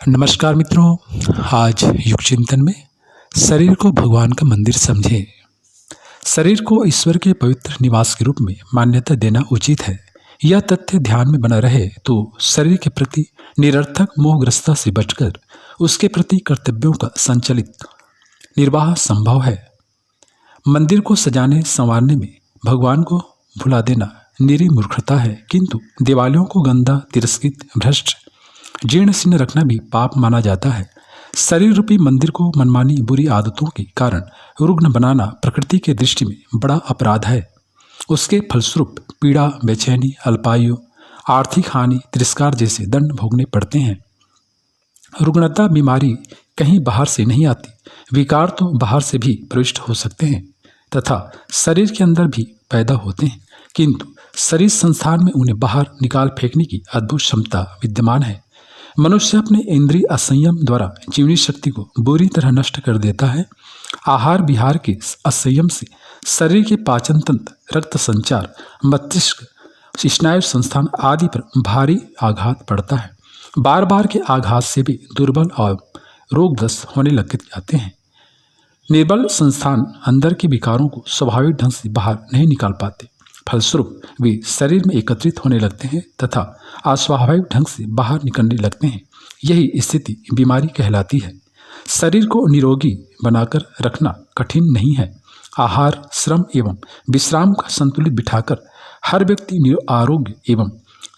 नमस्कार मित्रों, आज युग चिंतन में शरीर को भगवान का मंदिर समझें। शरीर को ईश्वर के पवित्र निवास के रूप में मान्यता देना उचित है। यह तथ्य ध्यान में बना रहे तो शरीर के प्रति निरर्थक मोहग्रस्ता से बचकर उसके प्रति कर्तव्यों का संचालित निर्वाह संभव है। मंदिर को सजाने संवारने में भगवान को भुला देना निरी मूर्खता है, किंतु दिवालियों को गंदा, तिरस्कृत, भ्रष्ट, जीर्ण शीर्ण रखना भी पाप माना जाता है। शरीर रूपी मंदिर को मनमानी बुरी आदतों के कारण रुग्ण बनाना प्रकृति के दृष्टि में बड़ा अपराध है। उसके फलस्वरूप पीड़ा, बेचैनी, अल्पायु, आर्थिक हानि, तिरस्कार जैसे दंड भोगने पड़ते हैं। रुग्णता बीमारी कहीं बाहर से नहीं आती, विकार तो बाहर से भी प्रविष्ट हो सकते हैं तथा शरीर के अंदर भी पैदा होते हैं, किंतु शरीर संस्थान में उन्हें बाहर निकाल फेंकने की अद्भुत क्षमता विद्यमान है। मनुष्य अपने इंद्रिय असंयम द्वारा जीवनी शक्ति को बुरी तरह नष्ट कर देता है। आहार विहार के असंयम से शरीर के पाचन तंत्र, रक्त संचार, मस्तिष्क, स्नायु संस्थान आदि पर भारी आघात पड़ता है। बार बार के आघात से भी दुर्बल और रोगग्रस्त होने लग जाते हैं। निर्बल संस्थान अंदर के विकारों को स्वाभाविक ढंग से बाहर नहीं निकाल पाते, फलस्वरूप वे शरीर में एकत्रित होने लगते हैं तथा अस्वाभाविक ढंग से बाहर निकलने लगते हैं। यही स्थिति बीमारी कहलाती है। शरीर को निरोगी बनाकर रखना कठिन नहीं है। आहार, श्रम एवं विश्राम का संतुलित बिठाकर हर व्यक्ति आरोग्य एवं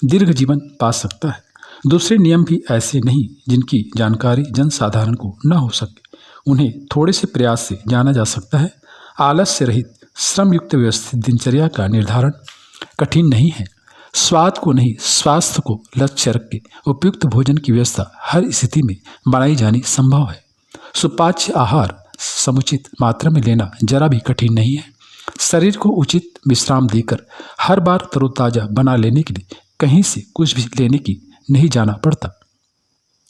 दीर्घ जीवन पा सकता है। दूसरे नियम भी ऐसे नहीं जिनकी जानकारी जनसाधारण को न हो सके, उन्हें थोड़े से प्रयास से जाना जा सकता है। आलस्य रहित श्रम युक्त व्यवस्थित दिनचर्या का निर्धारण कठिन नहीं है। स्वाद को नहीं, स्वास्थ्य को लक्ष्य रख के उपयुक्त भोजन की व्यवस्था हर स्थिति में बनाई जानी संभव है। सुपाच्य आहार समुचित मात्रा में लेना जरा भी कठिन नहीं है। शरीर को उचित विश्राम देकर हर बार तरोताजा बना लेने के लिए कहीं से कुछ भी लेने की नहीं जाना पड़ता।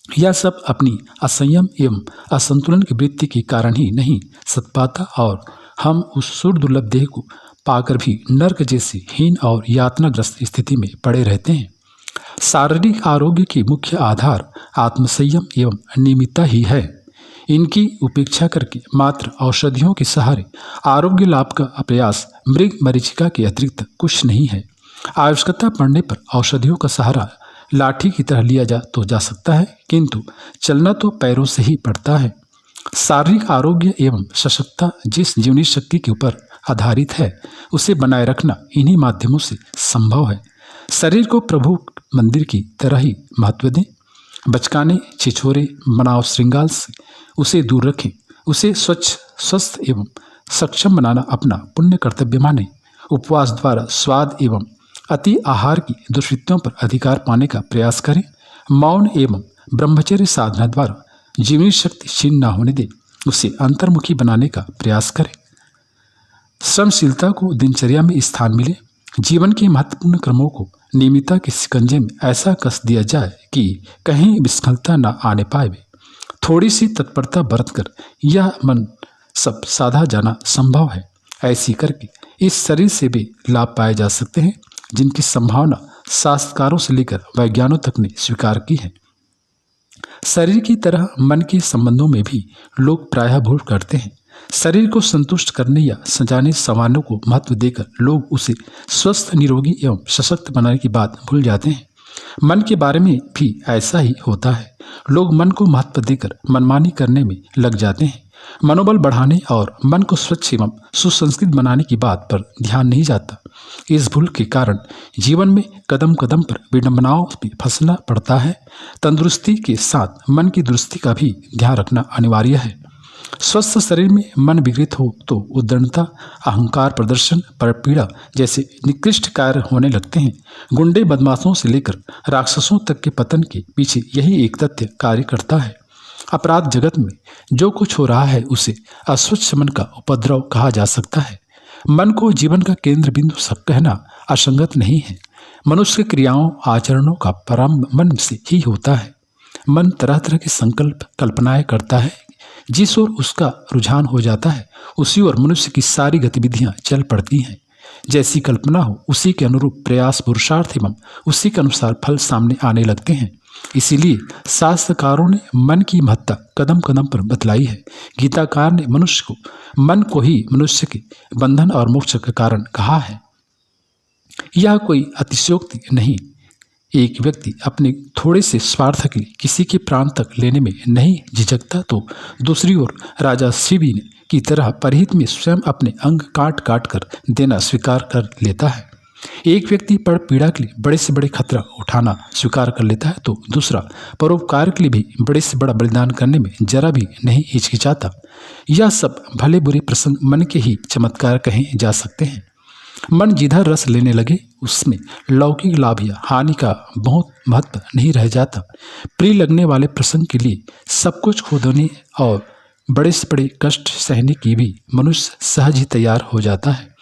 यह सब अपनी असंयम एवं असंतुलन की वृत्ति के कारण ही नहीं सत पाता और हम उस सुर दुर्लभ देह को पाकर भी नर्क जैसी हीन और यातनाग्रस्त स्थिति में पड़े रहते हैं। शारीरिक आरोग्य के मुख्य आधार आत्मसंयम एवं नियमितता ही है। इनकी उपेक्षा करके मात्र औषधियों के सहारे आरोग्य लाभ का प्रयास मृग मरीचिका के अतिरिक्त कुछ नहीं है। आवश्यकता पड़ने पर औषधियों का सहारा लाठी की तरह लिया जा सकता है, किंतु चलना तो पैरों से ही पड़ता है। शारीरिक आरोग्य एवं सशक्तता जिस जीवनी शक्ति के ऊपर आधारित है, उसे बनाए रखना इन्हीं माध्यमों से संभव है। शरीर को प्रभु मंदिर की तरह ही महत्व दें। बचकाने, छिछोरे, मनाव श्रृंगार से उसे दूर रखें। उसे स्वच्छ, स्वस्थ एवं सक्षम बनाना अपना पुण्य कर्तव्य माने। उपवास द्वारा स्वाद एवं अति आहार की दुष्कृत्यों पर अधिकार पाने का प्रयास करें। मौन एवं ब्रह्मचर्य साधना द्वारा जीवनी शक्ति क्षीण न होने दे, उसे अंतर्मुखी बनाने का प्रयास करें। श्रमशीलता को दिनचर्या में स्थान मिले। जीवन के महत्वपूर्ण क्रमों को नियमितता के शिकंजे में ऐसा कस दिया जाए कि कहीं विस्खलता न आने पाए। थोड़ी सी तत्परता बरतकर यह मन सब साधा जाना संभव है। ऐसी करके इस शरीर से भी लाभ पाए जा सकते हैं जिनकी संभावना शास्त्रकारों से लेकर वैज्ञानिकों तक ने स्वीकार की है। शरीर की तरह मन के संबंधों में भी लोग प्रायः भूल करते हैं। शरीर को संतुष्ट करने या सजाने संवारने को महत्व देकर लोग उसे स्वस्थ, निरोगी एवं सशक्त बनाने की बात भूल जाते हैं। मन के बारे में भी ऐसा ही होता है। लोग मन को महत्व देकर मनमानी करने में लग जाते हैं। मनोबल बढ़ाने और मन को स्वच्छ एवं सुसंस्कृत बनाने की बात पर ध्यान नहीं जाता। इस भूल के कारण जीवन में कदम कदम पर विडंबनाओं में फंसना पड़ता है। तंदुरुस्ती के साथ मन की दुरुस्ती का भी ध्यान रखना अनिवार्य है। स्वस्थ शरीर में मन विकृत हो तो उद्दंडता, अहंकार प्रदर्शन, परपीड़ा जैसे निकृष्ट कार्य होने लगते हैं। गुंडे बदमाशों से लेकर राक्षसों तक के पतन के पीछे यही एक तथ्य कार्य करता है। अपराध जगत में जो कुछ हो रहा है उसे अस्वच्छ मन का उपद्रव कहा जा सकता है। मन को जीवन का केंद्र बिंदु सब कहना असंगत नहीं है। मनुष्य की क्रियाओं, आचरणों का प्रारंभ मन से ही होता है। मन तरह तरह के संकल्प, कल्पनाएं करता है। जिस ओर उसका रुझान हो जाता है उसी ओर मनुष्य की सारी गतिविधियां चल पड़ती हैं। जैसी कल्पना हो उसी के अनुरूप प्रयास, पुरुषार्थ एवं उसी के अनुसार फल सामने आने लगते हैं। इसीलिए शास्त्रकारों ने मन की महत्ता कदम कदम पर बतलाई है। गीताकार ने मन को ही मनुष्य के बंधन और मोक्ष का कारण कहा है। यह कोई अतिशयोक्ति नहीं। एक व्यक्ति अपने थोड़े से स्वार्थ के लिए किसी के प्राण तक लेने में नहीं झिझकता तो दूसरी ओर राजा शिवी ने की तरह परहित में स्वयं अपने अंग काट काट कर देना स्वीकार कर लेता है। एक व्यक्ति पर पीड़ा के लिए बड़े से बड़े खतरा उठाना स्वीकार कर लेता है तो दूसरा परोपकार के लिए भी बड़े से बड़ा बलिदान करने में जरा भी नहीं हिचकिचाता। यह सब भले बुरे प्रसंग मन के ही चमत्कार कहे जा सकते हैं। मन जिधर रस लेने लगे उसमें लौकिक लाभ या हानि का बहुत महत्व नहीं रह जाता। प्रिय लगने वाले प्रसंग के लिए सब कुछ खो देने और बड़े से बड़े कष्ट सहने की भी मनुष्य सहज ही तैयार हो जाता है।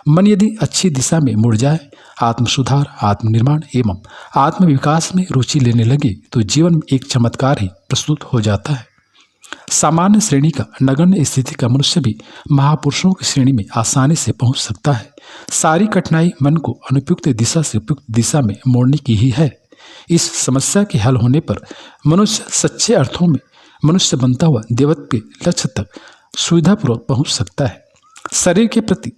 मन यदि अच्छी दिशा में मुड़ जाए, आत्म सुधार, आत्मनिर्माण एवं आत्मविकास में रुचि लेने लगे तो जीवन में एक चमत्कार ही प्रस्तुत हो जाता है। सामान्य श्रेणी का नगण्य स्थिति का मनुष्य भी महापुरुषों की श्रेणी में आसानी से पहुंच सकता है। सारी कठिनाई मन को अनुपयुक्त दिशा से उपयुक्त दिशा में मोड़ने की ही है। इस समस्या के हल होने पर मनुष्य सच्चे अर्थों में मनुष्य बनता हुआ देवत्व के लक्ष्य तक सुविधापूर्वक पहुंच सकता है। शरीर के प्रति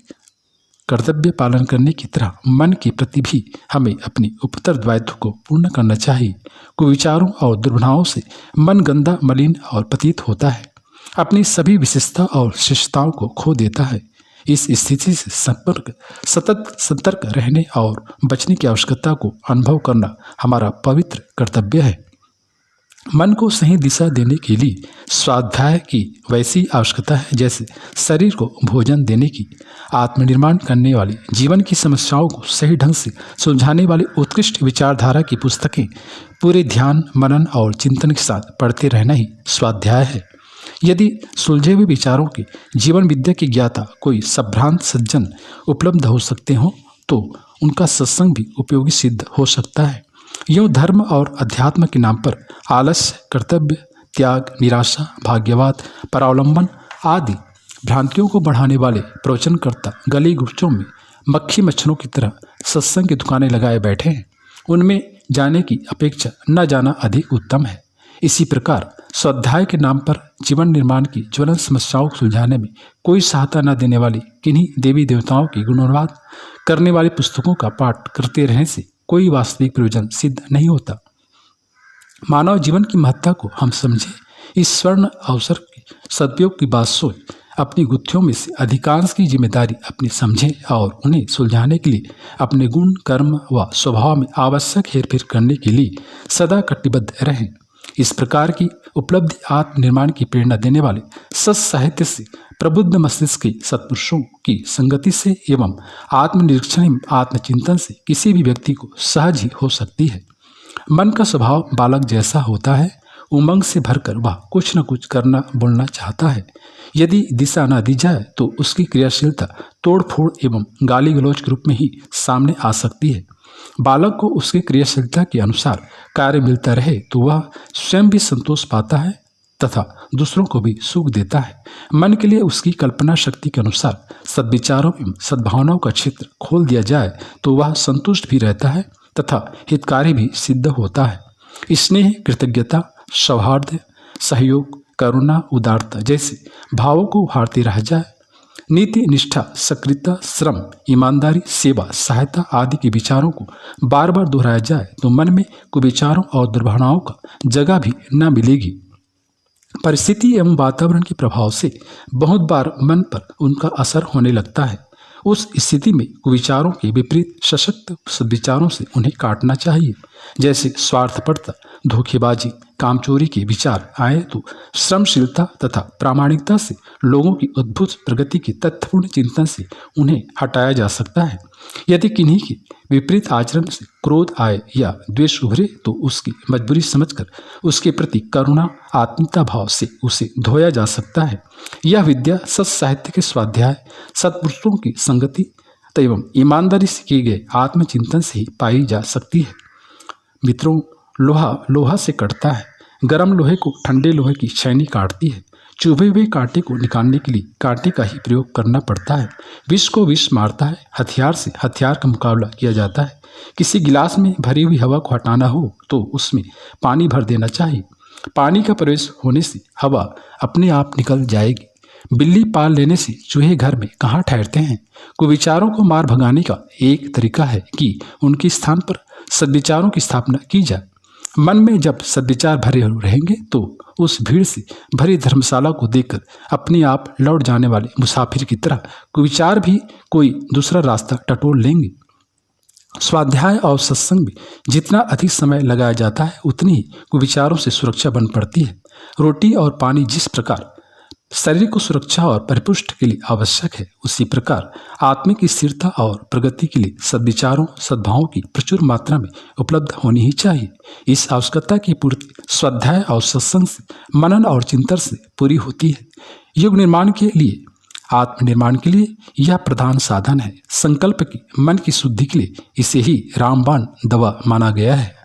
कर्तव्य पालन करने की तरह मन के प्रति भी हमें अपनी उत्तरदायित्व को पूर्ण करना चाहिए। कुविचारों और दुर्भावनाओं से मन गंदा, मलिन और पतित होता है, अपनी सभी विशेषता और श्रेष्ठताओं को खो देता है। इस स्थिति से सतत सतर्क रहने और बचने की आवश्यकता को अनुभव करना हमारा पवित्र कर्तव्य है। मन को सही दिशा देने के लिए स्वाध्याय की वैसी आवश्यकता है जैसे शरीर को भोजन देने की। आत्मनिर्माण करने वाली, जीवन की समस्याओं को सही ढंग से सुलझाने वाली उत्कृष्ट विचारधारा की पुस्तकें पूरे ध्यान, मनन और चिंतन के साथ पढ़ते रहना ही स्वाध्याय है। यदि सुलझे हुए विचारों के जीवन विद्या के ज्ञाता कोई संभ्रांत सज्जन उपलब्ध हो सकते हों तो उनका सत्संग भी उपयोगी सिद्ध हो सकता है। यूँ धर्म और अध्यात्म के नाम पर आलस्य, कर्तव्य, त्याग, निराशा, भाग्यवाद, परावलंबन आदि भ्रांतियों को बढ़ाने वाले प्रवचनकर्ता गली गुच्चों में मक्खी मच्छरों की तरह सत्संग की दुकानें लगाए बैठे हैं। उनमें जाने की अपेक्षा न जाना अधिक उत्तम है। इसी प्रकार स्वाध्याय के नाम पर जीवन निर्माण की ज्वलन समस्याओं को सुलझाने में कोई सहायता न देने वाली किन्हीं देवी देवताओं की गुणानुवाद करने वाली पुस्तकों का पाठ करते रहने से कोई वास्तविक प्रयोजन सिद्ध नहीं होता। मानव जीवन की महत्ता को हम समझें, इस स्वर्ण अवसर के सदुपयोग की बात सोच अपनी गुत्थियों में से अधिकांश की जिम्मेदारी अपनी समझें और उन्हें सुलझाने के लिए अपने गुण, कर्म व स्वभाव में आवश्यक हेरफेर करने के लिए सदा कटिबद्ध रहें। इस प्रकार की उपलब्धि आत्मनिर्माण की प्रेरणा देने वाले सत साहित्य से, प्रबुद्ध मस्तिष्क के सत्पुरुषों की संगति से एवं आत्मनिरीक्षण, आत्मचिंतन से किसी भी व्यक्ति को सहज ही हो सकती है। मन का स्वभाव बालक जैसा होता है, उमंग से भरकर वह कुछ न कुछ करना बोलना चाहता है। यदि दिशा न दी जाए तो उसकी क्रियाशीलता तोड़फोड़ एवं गाली गलौज के रूप में ही सामने आ सकती है। बालक को उसकी क्रियाशीलता के अनुसार कार्य मिलता रहे तो वह स्वयं भी संतोष पाता है तथा दूसरों को भी सुख देता है। मन के लिए उसकी कल्पना शक्ति के अनुसार सद्विचारों एवं सद्भावनाओं का क्षेत्र खोल दिया जाए तो वह संतुष्ट भी रहता है तथा हितकारी भी सिद्ध होता है। स्नेह, कृतज्ञता, सौहार्द, सहयोग, करुणा, उदारता जैसे भावों को उभारते रह जाए। नीति, निष्ठा, सक्रियता, श्रम, ईमानदारी, सेवा, सहायता आदि के विचारों को बार बार दोहराया जाए तो मन में कुविचारों और दुर्भावनाओं का जगह भी न मिलेगी। परिस्थिति एवं वातावरण के प्रभाव से बहुत बार मन पर उनका असर होने लगता है। उस स्थिति में कुविचारों के विपरीत सशक्त सद्विचारों से उन्हें काटना चाहिए। जैसे स्वार्थपरता, धोखेबाजी, कामचोरी के विचार आए तो श्रमशीलता तथा प्रामाणिकता से लोगों की अद्भुत प्रगति के तथ्यपूर्ण चिंतन से उन्हें हटाया जा सकता है। यदि किन्हीं के विपरीत आचरण से क्रोध आए या द्वेष उभरे तो उसकी मजबूरी समझकर उसके प्रति करुणा, आत्मीयता भाव से उसे धोया जा सकता है। यह विद्या सत साहित्य के स्वाध्याय, सत्पुरुषों की संगति एवं ईमानदारी से किए गए आत्मचिंतन से ही पाई जा सकती है। मित्रों, लोहा लोहा से कटता है, गर्म लोहे को ठंडे लोहे की छेनी काटती है। चुभे हुए कांटे को निकालने के लिए कांटे का ही प्रयोग करना पड़ता है। विष को विष मारता है, हथियार से हथियार का मुकाबला किया जाता है। किसी गिलास में भरी हुई हवा को हटाना हो तो उसमें पानी भर देना चाहिए। पानी का प्रवेश होने से हवा अपने आप निकल जाएगी। बिल्ली पाल लेने से चूहे घर में कहाँ ठहरते हैं। कुविचारों को मार भगाने का एक तरीका है कि उनके स्थान पर सद्विचारों की स्थापना की जाए। मन में जब सद्विचार भरे रहेंगे तो उस भीड़ से भरी धर्मशाला को देखकर अपने आप लौट जाने वाले मुसाफिर की तरह कुविचार भी कोई दूसरा रास्ता टटोल लेंगे। स्वाध्याय और सत्संग में जितना अधिक समय लगाया जाता है उतनी ही कुविचारों से सुरक्षा बन पड़ती है। रोटी और पानी जिस प्रकार शरीर को सुरक्षा और परिपुष्ट के लिए आवश्यक है, उसी प्रकार आत्मिक स्थिरता और प्रगति के लिए सद्विचारों सद्भावों की प्रचुर मात्रा में उपलब्ध होनी ही चाहिए। इस आवश्यकता की पूर्ति स्वाध्याय और सत्संग से, मनन और चिंतन से पूरी होती है। युग निर्माण के लिए, आत्मनिर्माण के लिए यह प्रधान साधन है। संकल्प की, मन की शुद्धि के लिए इसे ही रामबाण दवा माना गया है।